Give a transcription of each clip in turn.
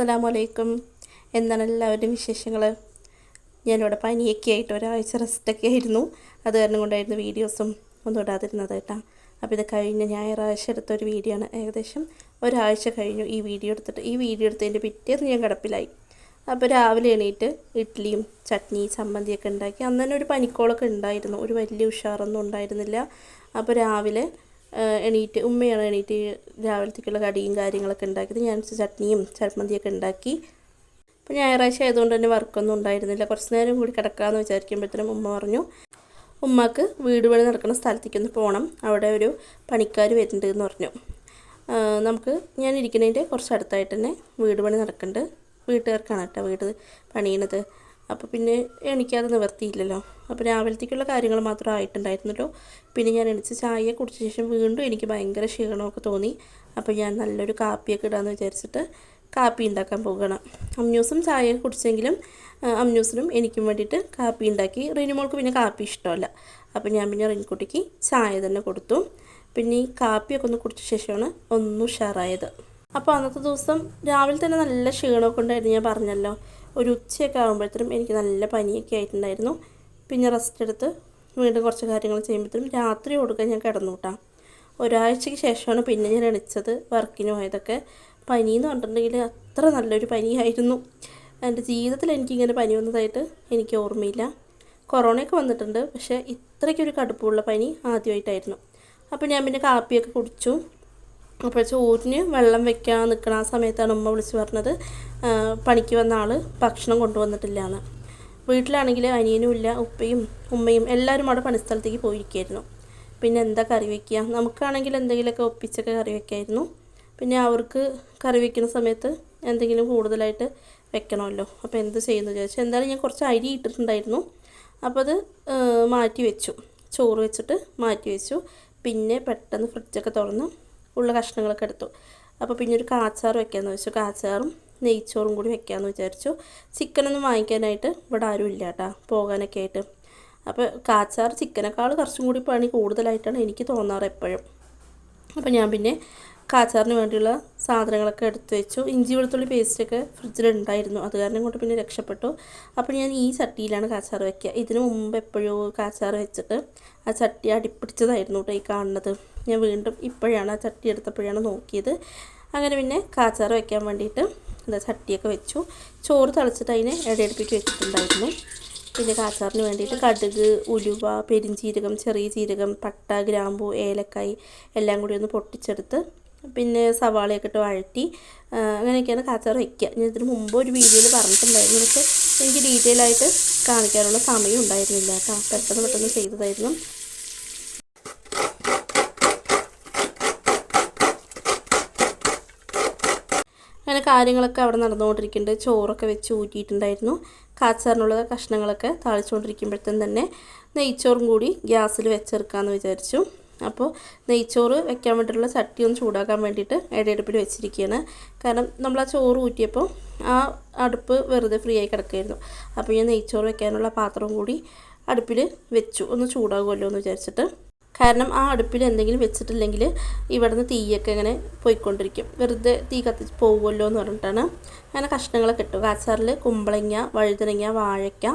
അസ്സലാമലൈക്കും. എന്താണ് എല്ലാവരുടെയും വിശേഷങ്ങൾ? ഞാനിവിടെ പനിയൊക്കെ ആയിട്ട് ഒരാഴ്ച റെസ്റ്റൊക്കെ ആയിരുന്നു. അത് കാരണം കൊണ്ടായിരുന്നു വീഡിയോസും ഒന്നും ഇടാതിരുന്നത് കേട്ടോ. അപ്പോൾ ഇത് കഴിഞ്ഞ ഞായറാഴ്ച എടുത്തൊരു വീഡിയോ ആണ്. ഏകദേശം ഒരാഴ്ച കഴിഞ്ഞു ഈ വീഡിയോ എടുത്തതിൻ്റെ പിറ്റേന്ന് ഞാൻ കിടപ്പിലായി. അപ്പോൾ രാവിലെ എണീറ്റ് ഇഡ്ഡലിയും ചട്നി ചമ്മന്തിയൊക്കെ ഉണ്ടാക്കി. അന്ന് തന്നെ ഒരു പനിക്കോളൊക്കെ ഉണ്ടായിരുന്നു, ഒരു വലിയ ഉഷാറൊന്നും ഉണ്ടായിരുന്നില്ല. അപ്പോൾ രാവിലെ ഉമ്മയാണ് എണീറ്റ് രാവിലത്തേക്കുള്ള കടിയും കാര്യങ്ങളൊക്കെ ഉണ്ടാക്കിയത്. ഞാൻ ചട്നിയും ചമ്മന്തിയൊക്കെ ഉണ്ടാക്കി. അപ്പോൾ ഞായറാഴ്ച ആയതുകൊണ്ട് തന്നെ വർക്കൊന്നും ഉണ്ടായിരുന്നില്ല. കുറച്ച് നേരം കൂടി കിടക്കാമെന്ന് വിചാരിക്കുമ്പോഴത്തേനും ഉമ്മ പറഞ്ഞു ഉമ്മാക്ക് വീട് പണി നടക്കുന്ന സ്ഥലത്തേക്കൊന്ന് പോകണം, അവിടെ ഒരു പണിക്കാർ വരുന്നുണ്ട് എന്ന് പറഞ്ഞു. ഞാൻ ഇരിക്കുന്നതിൻ്റെ കുറച്ച് അടുത്തായിട്ട് തന്നെ വീട് പണി നടക്കുന്നുണ്ട്. വീട്ടുകാർക്കാണ് കേട്ടോ വീട് പണിയണത്. അപ്പോൾ പിന്നെ എണിക്കാതെ നിവർത്തിയില്ലല്ലോ. അപ്പോൾ രാവിലത്തേക്കുള്ള കാര്യങ്ങൾ മാത്രം ആയിട്ടുണ്ടായിരുന്നല്ലോ. പിന്നെ ഞാൻ എണിച്ച് ചായ കുടിച്ച ശേഷം വീണ്ടും എനിക്ക് ഭയങ്കര ക്ഷീണമൊക്കെ തോന്നി. അപ്പോൾ ഞാൻ നല്ലൊരു കാപ്പിയൊക്കെ ഇടാമെന്ന് വിചാരിച്ചിട്ട് കാപ്പി ഉണ്ടാക്കാൻ പോവുകയാണ്. അമ്യൂസും ചായ കുടിച്ചെങ്കിലും അമ്യൂസിനും എനിക്കും വേണ്ടിയിട്ട് കാപ്പി ഉണ്ടാക്കി. റിനിമോൾക്ക് പിന്നെ കാപ്പി ഇഷ്ടമല്ല. അപ്പോൾ ഞാൻ പിന്നെ റിൻകുട്ടിക്ക് ചായ തന്നെ കൊടുത്തു. പിന്നെ ഈ കാപ്പിയൊക്കെ ഒന്ന് കുടിച്ച ശേഷമാണ് ഒന്നും ഉഷാറായത്. അപ്പോൾ അന്നത്തെ ദിവസം രാവിലെ തന്നെ നല്ല ക്ഷീണമൊക്കെ ഉണ്ടായിരുന്നു. ഞാൻ പറഞ്ഞല്ലോ, ഒരു ഉച്ചയൊക്കെ ആകുമ്പോഴത്തേനും എനിക്ക് നല്ല പനിയൊക്കെ ആയിട്ടുണ്ടായിരുന്നു. പിന്നെ റെസ്റ്റ് എടുത്ത് വീണ്ടും കുറച്ച് കാര്യങ്ങൾ ചെയ്യുമ്പോഴത്തേനും രാത്രി കൊടുക്കാൻ ഞാൻ കിടന്നു കൂട്ടാം. ഒരാഴ്ചയ്ക്ക് ശേഷമാണ് പിന്നെ ഞാൻ എണിച്ചത്, വർക്കിന് പോയതൊക്കെ. പനി എന്ന് പറഞ്ഞിട്ടുണ്ടെങ്കിൽ അത്ര നല്ലൊരു പനിയായിരുന്നു. എൻ്റെ ജീവിതത്തിൽ എനിക്കിങ്ങനെ പനി വന്നതായിട്ട് എനിക്ക് ഓർമ്മയില്ല. കൊറോണയൊക്കെ വന്നിട്ടുണ്ട്, പക്ഷേ ഇത്രയ്ക്കൊരു കടുപ്പമുള്ള പനി ആദ്യമായിട്ടായിരുന്നു. അപ്പോൾ ഞാൻ പിന്നെ കാപ്പിയൊക്കെ കുടിച്ചു. അപ്പോൾ ചോറിന് വെള്ളം വെക്കാൻ നിൽക്കണം. ആ സമയത്താണ് ഉമ്മ വിളിച്ച് പറഞ്ഞത് പണിക്ക് വന്ന ആൾ ഭക്ഷണം കൊണ്ടുവന്നിട്ടില്ല എന്ന്. വീട്ടിലാണെങ്കിൽ അനിയനും ഇല്ല, ഉപ്പയും ഉമ്മയും എല്ലാവരും അവിടെ പണിസ്ഥലത്തേക്ക് പോയിരിക്കുകയായിരുന്നു. പിന്നെ എന്താ കറി വയ്ക്കുക? നമുക്കാണെങ്കിൽ എന്തെങ്കിലുമൊക്കെ ഒപ്പിച്ചൊക്കെ കറി വയ്ക്കായിരുന്നു. പിന്നെ അവർക്ക് കറി വയ്ക്കുന്ന സമയത്ത് എന്തെങ്കിലും കൂടുതലായിട്ട് വെക്കണമല്ലോ. അപ്പോൾ എന്ത് ചെയ്യുന്നു ചോദിച്ചാൽ എന്തായാലും ഞാൻ കുറച്ച് അരി ഇട്ടിട്ടുണ്ടായിരുന്നു. അപ്പോൾ അത് മാറ്റി വെച്ചു, ചോറ് വെച്ചിട്ട് മാറ്റി വെച്ചു. പിന്നെ പെട്ടെന്ന് ഫ്രിഡ്ജൊക്കെ തുറന്ന് ഉള്ള കഷ്ണങ്ങളൊക്കെ എടുത്തു. അപ്പോൾ പിന്നെ ഒരു കാച്ചാർ വെക്കാമെന്ന് വെച്ചു. കാച്ചാറും നെയ്ച്ചോറും കൂടി വെക്കാമെന്ന് വിചാരിച്ചു. ചിക്കനൊന്നും വാങ്ങിക്കാനായിട്ട് ഇവിടെ ആരും ഇല്ല കേട്ടോ, പോകാനൊക്കെ ആയിട്ട്. അപ്പോൾ കാച്ചാർ ചിക്കനേക്കാൾ കുറച്ചും കൂടി പണി കൂടുതലായിട്ടാണ് എനിക്ക് തോന്നാറ് എപ്പോഴും. അപ്പോൾ ഞാൻ പിന്നെ കാച്ചാറിന് വേണ്ടിയുള്ള സാധനങ്ങളൊക്കെ എടുത്തു വെച്ചു. ഇഞ്ചി വെളുത്തുള്ളി പേസ്റ്റൊക്കെ ഫ്രിഡ്ജിലുണ്ടായിരുന്നു, അത് കാരണം കൊണ്ട് പിന്നെ രക്ഷപ്പെട്ടു. അപ്പോൾ ഞാൻ ഈ ചട്ടിയിലാണ് കാച്ചാർ വയ്ക്കുക. ഇതിന് മുമ്പ് എപ്പോഴോ കാച്ചാർ വെച്ചിട്ട് ആ ചട്ടി അടിപ്പിടിച്ചതായിരുന്നു കേട്ടോ ഈ കാണുന്നത്. ഞാൻ വീണ്ടും ഇപ്പോഴാണ് ആ ചട്ടി എടുത്തപ്പോഴാണ് നോക്കിയത്. അങ്ങനെ പിന്നെ കാച്ചാർ വയ്ക്കാൻ വേണ്ടിയിട്ട് എന്താ ചട്ടിയൊക്കെ വെച്ചു. ചോറ് തിളച്ചിട്ട് അതിനെ ഇടയടുപ്പിച്ച് വെച്ചിട്ടുണ്ടായിരുന്നു. പിന്നെ കാച്ചാറിന് വേണ്ടിയിട്ട് കടുക്, ഉലുവ, പെരിഞ്ചീരകം, ചെറിയ ജീരകം, പട്ട, ഗ്രാമ്പൂ, ഏലക്കായ് എല്ലാം കൂടി ഒന്ന് പൊട്ടിച്ചെടുത്ത് പിന്നെ സവാളയൊക്കെ ഇട്ട് വഴറ്റി അങ്ങനെയൊക്കെയാണ് കാച്ചാർ വയ്ക്കുക. ഞാൻ ഇതിന് മുമ്പ് ഒരു വീഡിയോയിൽ പറഞ്ഞിട്ടുണ്ടായിരുന്നു, പക്ഷേ എനിക്ക് ഡീറ്റെയിൽ ആയിട്ട് കാണിക്കാനുള്ള സമയം ഉണ്ടായിരുന്നില്ല കേട്ടോ. പെട്ടെന്ന് ചെയ്തതായിരുന്നു. അങ്ങനെ കാര്യങ്ങളൊക്കെ അവിടെ നടന്നുകൊണ്ടിരിക്കുന്നുണ്ട്. ചോറൊക്കെ വെച്ച് ഊറ്റിയിട്ടുണ്ടായിരുന്നു. കാച്ചാറിനുള്ള കഷ്ണങ്ങളൊക്കെ താളിച്ചുകൊണ്ടിരിക്കുമ്പോഴത്തേനും തന്നെ നെയ്ച്ചോറും കൂടി ഗ്യാസിൽ വെച്ചെടുക്കാമെന്ന് വിചാരിച്ചു. അപ്പോൾ നെയ്ച്ചോറ് വെക്കാൻ വേണ്ടിയിട്ടുള്ള ചട്ടി ഒന്ന് ചൂടാക്കാൻ വേണ്ടിയിട്ട് ഇടയടുപ്പിൽ വെച്ചിരിക്കുകയാണ്. കാരണം നമ്മൾ ആ ചോറ് ഊറ്റിയപ്പോൾ ആ അടുപ്പ് വെറുതെ ഫ്രീ ആയി കിടക്കുകയായിരുന്നു. അപ്പോൾ ഞാൻ നെയ്ച്ചോറ് വെക്കാനുള്ള പാത്രവും കൂടി അടുപ്പിൽ വെച്ചു, ഒന്ന് ചൂടാകുമല്ലോ എന്ന് വിചാരിച്ചിട്ട്. കാരണം ആ അടുപ്പിൽ എന്തെങ്കിലും വെച്ചിട്ടില്ലെങ്കിൽ ഇവിടുന്ന് തീയൊക്കെ ഇങ്ങനെ പോയിക്കൊണ്ടിരിക്കും, വെറുതെ തീ കത്തിച്ച് പോകുമല്ലോ എന്ന് പറഞ്ഞിട്ടാണ്. അങ്ങനെ കഷ്ണങ്ങളൊക്കെ ഇട്ടു. കാച്ചാറിൽ കുമ്പളങ്ങ, വഴുതനങ്ങ, വാഴയ്ക്ക,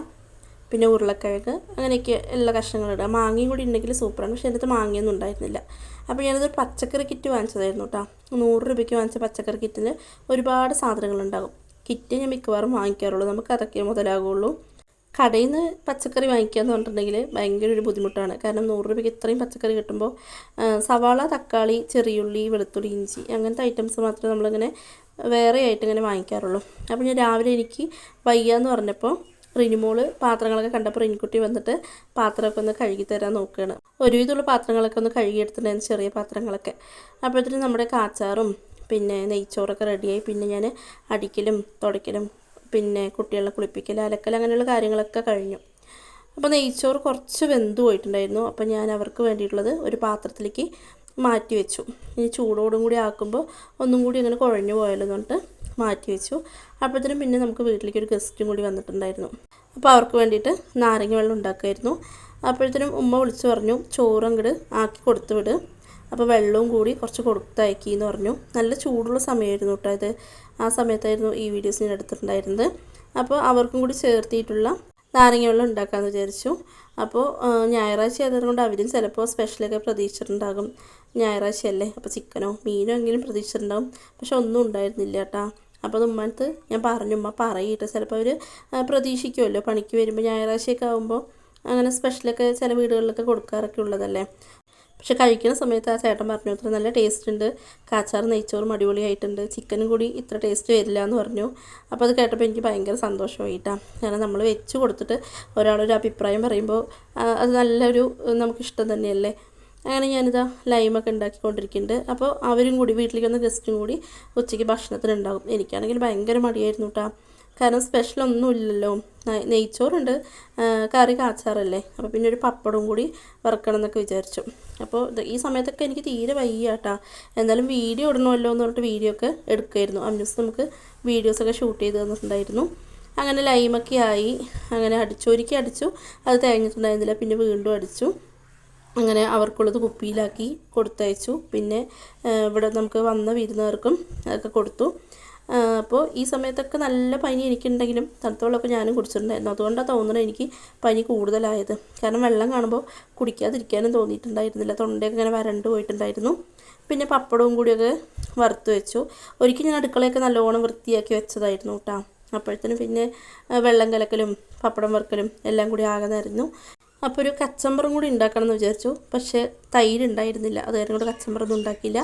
പിന്നെ ഉരുളക്കിഴങ്ങ്, അങ്ങനെയൊക്കെ എല്ലാ കഷ്ണങ്ങളും ഇടുക. മാങ്ങയും കൂടി ഉണ്ടെങ്കിൽ സൂപ്പറാണ്, പക്ഷേ എൻ്റെ അടുത്ത് മാങ്ങയൊന്നും ഉണ്ടായിരുന്നില്ല. അപ്പോൾ ഞാനതൊരു പച്ചക്കറി കിറ്റ് വാങ്ങിച്ചതായിരുന്നു കേട്ടോ. 100 രൂപയ്ക്ക് വാങ്ങിച്ച പച്ചക്കറി കിറ്റിൽ ഒരുപാട് സാധനങ്ങളുണ്ടാകും. കിറ്റ് ഞാൻ മിക്കവാറും വാങ്ങിക്കാറുള്ളൂ, നമുക്ക് അതൊക്കെ മുതലാകുള്ളൂ. കടയിൽ നിന്ന് പച്ചക്കറി വാങ്ങിക്കുക എന്ന് പറഞ്ഞിട്ടുണ്ടെങ്കിൽ ഭയങ്കര ഒരു ബുദ്ധിമുട്ടാണ്. കാരണം 100 രൂപയ്ക്ക് ഇത്രയും പച്ചക്കറി കിട്ടുമ്പോൾ സവാള, തക്കാളി, ചെറിയുള്ളി, വെളുത്തുള്ളി, ഇഞ്ചി അങ്ങനത്തെ ഐറ്റംസ് മാത്രമേ നമ്മളിങ്ങനെ വേറെ ആയിട്ട് ഇങ്ങനെ വാങ്ങിക്കാറുള്ളൂ. അപ്പോൾ ഞാൻ രാവിലെ എനിക്ക് വയ്യാന്ന് പറഞ്ഞപ്പോൾ റിനിമോള് പാത്രങ്ങളൊക്കെ കണ്ടപ്പോൾ റിൻകുട്ടി വന്നിട്ട് പാത്രമൊക്കെ ഒന്ന് കഴുകി തരാൻ നോക്കുകയാണ്. ഒരുവിധമുള്ള പാത്രങ്ങളൊക്കെ ഒന്ന് കഴുകിയെടുത്തിട്ടുണ്ടായിരുന്നു, ചെറിയ പാത്രങ്ങളൊക്കെ. അപ്പോഴത്തേനും നമ്മുടെ കാച്ചാറും പിന്നെ നെയ്ച്ചോറൊക്കെ റെഡിയായി. പിന്നെ ഞാൻ അടിക്കലും തുടയ്ക്കലും പിന്നെ കുട്ടികളെ കുളിപ്പിക്കൽ, അലക്കൽ അങ്ങനെയുള്ള കാര്യങ്ങളൊക്കെ കഴിഞ്ഞു. അപ്പോൾ നെയ്ച്ചോറ് കുറച്ച് വെന്ത് പോയിട്ടുണ്ടായിരുന്നു. അപ്പോൾ ഞാൻ അവർക്ക് വേണ്ടിയിട്ടുള്ളത് ഒരു പാത്രത്തിലേക്ക് മാറ്റി വെച്ചു. ഇനി ചൂടോടും കൂടി ആക്കുമ്പോൾ ഒന്നും കൂടി അങ്ങനെ കുഴഞ്ഞു പോയാലോ എന്നിട്ട് മാറ്റി വെച്ചു. അപ്പോഴത്തേനും പിന്നെ നമുക്ക് വീട്ടിലേക്ക് ഒരു ഗസ്റ്റും കൂടി വന്നിട്ടുണ്ടായിരുന്നു. അപ്പോൾ അവർക്ക് വേണ്ടിയിട്ട് നാരങ്ങ വെള്ളം ഉണ്ടാക്കുമായിരുന്നു. അപ്പോഴത്തേനും ഉമ്മ വിളിച്ച് പറഞ്ഞു ചോറ് അങ്ങോട്ട് ആക്കി കൊടുത്തു വിട്, അപ്പോൾ വെള്ളവും കൂടി കുറച്ച് കൊടുത്തയക്കി എന്ന് പറഞ്ഞു. നല്ല ചൂടുള്ള സമയമായിരുന്നു കേട്ടോ ഇത്. ആ സമയത്തായിരുന്നു ഈ വീഡിയോസ് ഞാൻ എടുത്തിട്ടുണ്ടായിരുന്നത്. അപ്പോൾ അവർക്കും കൂടി ചേർത്തിയിട്ടുള്ള നാരങ്ങ വെള്ളം ഉണ്ടാക്കാമെന്ന് വിചാരിച്ചു. അപ്പോൾ ഞായറാഴ്ച ആയതുകൊണ്ട് അവരും ചിലപ്പോൾ സ്പെഷ്യലൊക്കെ പ്രതീക്ഷിച്ചിട്ടുണ്ടാകും. ഞായറാഴ്ചയല്ലേ, അപ്പോൾ ചിക്കനോ മീനോ എങ്കിലും പ്രതീക്ഷിച്ചിട്ടുണ്ടാകും. പക്ഷെ ഒന്നും ഉണ്ടായിരുന്നില്ല കേട്ടോ. അപ്പോൾ അത് ഉമ്മഅടുത്ത് ഞാൻ പറഞ്ഞു, ഉമ്മ പറയിട്ടോ, ചിലപ്പോൾ അവർ പ്രതീക്ഷിക്കുമല്ലോ പണിക്ക് വരുമ്പോൾ. ഞായറാഴ്ചയൊക്കെ ആകുമ്പോൾ അങ്ങനെ സ്പെഷ്യലൊക്കെ ചില വീടുകളിലൊക്കെ കൊടുക്കാറൊക്കെ ഉള്ളതല്ലേ. പക്ഷെ കഴിക്കുന്ന സമയത്ത് ആ ചേട്ടൻ പറഞ്ഞു അത്ര നല്ല ടേസ്റ്റ് ഉണ്ട്, കാച്ചാറും നെയ്ച്ചോറും അടിപൊളിയായിട്ടുണ്ട്, ചിക്കനും കൂടി ഇത്ര ടേസ്റ്റ് വരില്ല എന്ന് പറഞ്ഞു. അപ്പോൾ അത് കേട്ടപ്പോൾ എനിക്ക് ഭയങ്കര സന്തോഷമായിട്ടാണ്. കാരണം നമ്മൾ വെച്ച് കൊടുത്തിട്ട് ഒരാളൊരു അഭിപ്രായം പറയുമ്പോൾ അത് നല്ലൊരു നമുക്കിഷ്ടം തന്നെയല്ലേ. അങ്ങനെ ഞാനിതാ ലൈമൊക്കെ ഉണ്ടാക്കിക്കൊണ്ടിരിക്കുന്നുണ്ട്. അപ്പോൾ അവരും കൂടി വീട്ടിലേക്ക് വന്ന ഗസ്റ്റും കൂടി ഉച്ചയ്ക്ക് ഭക്ഷണത്തിനുണ്ടാകും. എനിക്കാണെങ്കിൽ ഭയങ്കര മടിയായിരുന്നു കേട്ടോ. കാരണം സ്പെഷ്യലൊന്നും ഇല്ലല്ലോ, നെയ്ച്ചോറുണ്ട്, കറി കാച്ചാറല്ലേ, അപ്പോൾ പിന്നെ ഒരു പപ്പടവും കൂടി വറുക്കണം എന്നൊക്കെ വിചാരിച്ചു. അപ്പോൾ ഈ സമയത്തൊക്കെ എനിക്ക് തീരെ വയ്യ കേട്ടോ. എന്തായാലും വീഡിയോ ഇടണമല്ലോ എന്ന് പറഞ്ഞിട്ട് വീഡിയോ ഒക്കെ എടുക്കുമായിരുന്നു. അമ്യൂസ് നമുക്ക് വീഡിയോസൊക്കെ ഷൂട്ട് ചെയ്ത് തന്നിട്ടുണ്ടായിരുന്നു. അങ്ങനെ ലൈമൊക്കെ ആയി, അങ്ങനെ ഒരിക്കൽ അടിച്ചു, അത് തേഞ്ഞിട്ടുണ്ടായിരുന്നില്ല, പിന്നെ വീണ്ടും അടിച്ചു. അങ്ങനെ അവർക്കുള്ളത് കുപ്പിയിലാക്കി കൊടുത്തയച്ചു. പിന്നെ ഇവിടെ നമുക്ക് വന്ന വിരുന്നുകാർക്കും അതൊക്കെ കൊടുത്തു. അപ്പോൾ ഈ സമയത്തൊക്കെ നല്ല പനി എനിക്കുണ്ടെങ്കിലും തണുത്ത വെള്ളമൊക്കെ ഞാനും കുടിച്ചിട്ടുണ്ടായിരുന്നു. അതുകൊണ്ടാണ് തോന്നുന്നത് എനിക്ക് പനി കൂടുതലായത്. കാരണം വെള്ളം കാണുമ്പോൾ കുടിക്കാതിരിക്കാനും തോന്നിയിട്ടുണ്ടായിരുന്നില്ല, തൊണ്ടയൊക്കെ ഇങ്ങനെ വരണ്ട് പോയിട്ടുണ്ടായിരുന്നു. പിന്നെ പപ്പടവും കൂടിയൊക്കെ വറുത്ത് വെച്ചു. ഒരിക്കൽ ഞാൻ അടുക്കളയൊക്കെ നല്ലോണം വൃത്തിയാക്കി വെച്ചതായിരുന്നു കേട്ടോ. അപ്പോഴത്തേനും പിന്നെ വെള്ളം കലക്കലും പപ്പടം വറുക്കലും എല്ലാം കൂടി ആകുന്നതായിരുന്നു. അപ്പോൾ ഒരു കച്ചമ്പറും കൂടി ഉണ്ടാക്കണം എന്ന് വിചാരിച്ചു. പക്ഷേ തൈര് ഉണ്ടായിരുന്നില്ല, അത് കാരണം കൂടെ കച്ചമ്പറൊന്നും ഉണ്ടാക്കിയില്ല.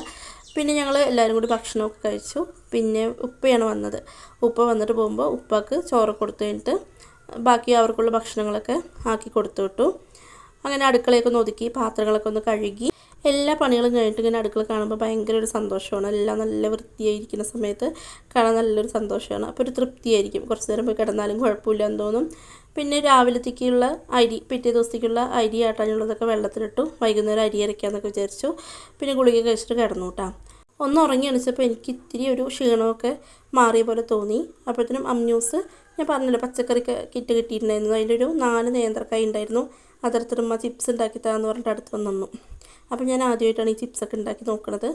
പിന്നെ ഞങ്ങൾ എല്ലാവരും കൂടി ഭക്ഷണമൊക്കെ കഴിച്ചു. പിന്നെ ഉപ്പയാണ് വന്നത്. ഉപ്പ വന്നിട്ട് പോകുമ്പോൾ ഉപ്പാക്ക് ചോറ് കൊടുത്തു കഴിഞ്ഞിട്ട് ബാക്കി അവർക്കുള്ള ഭക്ഷണങ്ങളൊക്കെ ആക്കി കൊടുത്തു വിട്ടു. അങ്ങനെ അടുക്കളയൊക്കെ ഒന്ന് ഒതുക്കി പാത്രങ്ങളൊക്കെ ഒന്ന് കഴുകി എല്ലാ പണികളും കഴിഞ്ഞിട്ട് ഇങ്ങനെ അടുക്കള കാണുമ്പോൾ ഭയങ്കര ഒരു സന്തോഷമാണ്. എല്ലാം നല്ല വൃത്തിയായിരിക്കുന്ന സമയത്ത് കാണാൻ നല്ലൊരു സന്തോഷമാണ്. അപ്പോൾ ഒരു തൃപ്തിയായിരിക്കും. കുറച്ച് നേരം പോയി കിടന്നാലും കുഴപ്പമില്ല എന്ന് തോന്നും. പിന്നെ രാവിലത്തേക്കുള്ള അരി, പിറ്റേ ദിവസത്തേക്കുള്ള അരി ആട്ടാനുള്ളതൊക്കെ വെള്ളത്തിലിട്ടു. വൈകുന്നേരം അരി അരയ്ക്കാമെന്നൊക്കെ വിചാരിച്ചു. പിന്നെ ഗുളിക കഴിച്ചിട്ട് കിടന്നു കേട്ടോ. ഒന്ന് ഉറങ്ങി എണിച്ചപ്പോൾ എനിക്ക് ഇത്തിരി ഒരു ക്ഷീണമൊക്കെ മാറിയ പോലെ തോന്നി. അപ്പോഴത്തേനും അമ്യൂസ്, ഞാൻ പറഞ്ഞല്ലോ പച്ചക്കറി കിറ്റ് കിട്ടിയിട്ടുണ്ടായിരുന്നു, അതിലൊരു 4 നേന്ത്രക്കായ ഉണ്ടായിരുന്നു. അതെടുത്തിട്ടുമ്മ ചിപ്സ് ഉണ്ടാക്കിത്താന്ന് പറഞ്ഞിട്ട് അടുത്ത് വന്നു. അപ്പോൾ ഞാൻ ആദ്യമായിട്ടാണ് ഈ ചിപ്സൊക്കെ ഉണ്ടാക്കി നോക്കുന്നത്.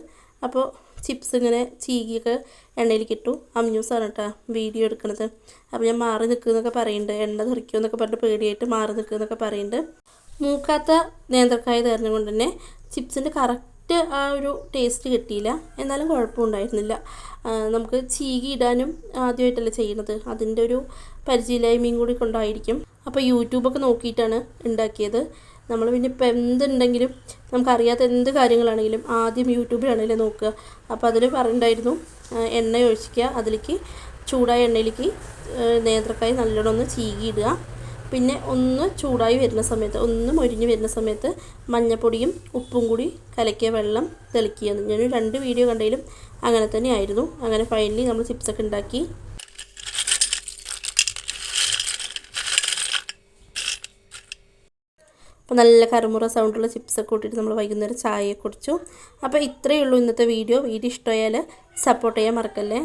അപ്പോൾ ചിപ്സ് ഇങ്ങനെ ചീകിയൊക്കെ എണ്ണയിലേക്ക് ഇട്ടു. അമ്യൂസാണ് കേട്ടോ വീഡിയോ എടുക്കുന്നത്. അപ്പോൾ ഞാൻ മാറി നിൽക്കുന്നൊക്കെ പറയുന്നുണ്ട്, എണ്ണ തെറിക്കുമെന്നൊക്കെ പറഞ്ഞിട്ട് പേടിയായിട്ട് മാറി നിൽക്കുന്നൊക്കെ പറയുന്നുണ്ട്. മൂക്കാത്ത നേന്ത്രക്കായ തരണം കൊണ്ട് തന്നെ ചിപ്സിൻ്റെ കറക്റ്റ് ആ ഒരു ടേസ്റ്റ് കിട്ടിയില്ല. എന്നാലും കുഴപ്പമുണ്ടായിരുന്നില്ല. നമുക്ക് ചീകി ഇടാനും ആദ്യമായിട്ടല്ലേ ചെയ്യുന്നത്, അതിൻ്റെ ഒരു പരിചയമില്ലായ്മയും കൂടി കൊണ്ടായിരിക്കും. അപ്പോൾ യൂട്യൂബൊക്കെ നോക്കിയിട്ടാണ് ഉണ്ടാക്കിയത്. നമ്മൾ പിന്നെ ഇപ്പോൾ എന്തുണ്ടെങ്കിലും നമുക്കറിയാത്ത എന്ത് കാര്യങ്ങളാണെങ്കിലും ആദ്യം യൂട്യൂബിലാണെങ്കിലും നോക്കുക. അപ്പോൾ അതിൽ പറയുന്നുണ്ടായിരുന്നു എണ്ണ ഒഴിക്കുക, അതിലേക്ക് ചൂടായ എണ്ണയിലേക്ക് നേന്ത്രക്കായ നല്ലോണം ഒന്ന് ചീകിയിടുക. പിന്നെ ഒന്ന് ചൂടായി വരുന്ന സമയത്ത്, ഒന്ന് മൊരിഞ്ഞ് വരുന്ന സമയത്ത് മഞ്ഞൾപ്പൊടിയും ഉപ്പും കൂടി കലക്കിയ വെള്ളം തെളിക്കുക. ഞാൻ 2 വീഡിയോ കണ്ടതിലും അങ്ങനെ തന്നെ ആയിരുന്നു. അങ്ങനെ ഫൈനലി നമ്മൾ ചിപ്സൊക്കെ ഉണ്ടാക്കി. അപ്പോൾ നല്ല കറുമുറ സൗണ്ടുള്ള ചിപ്സൊക്കെ കൂട്ടിയിട്ട് നമ്മൾ വൈകുന്നേരം ചായയൊക്കെ കുടിച്ചു. അപ്പോൾ ഇത്രയേ ഉള്ളൂ ഇന്നത്തെ വീഡിയോ. ഇഷ്ടമായാൽ സപ്പോർട്ട് ചെയ്യാൻ മറക്കല്ലേ.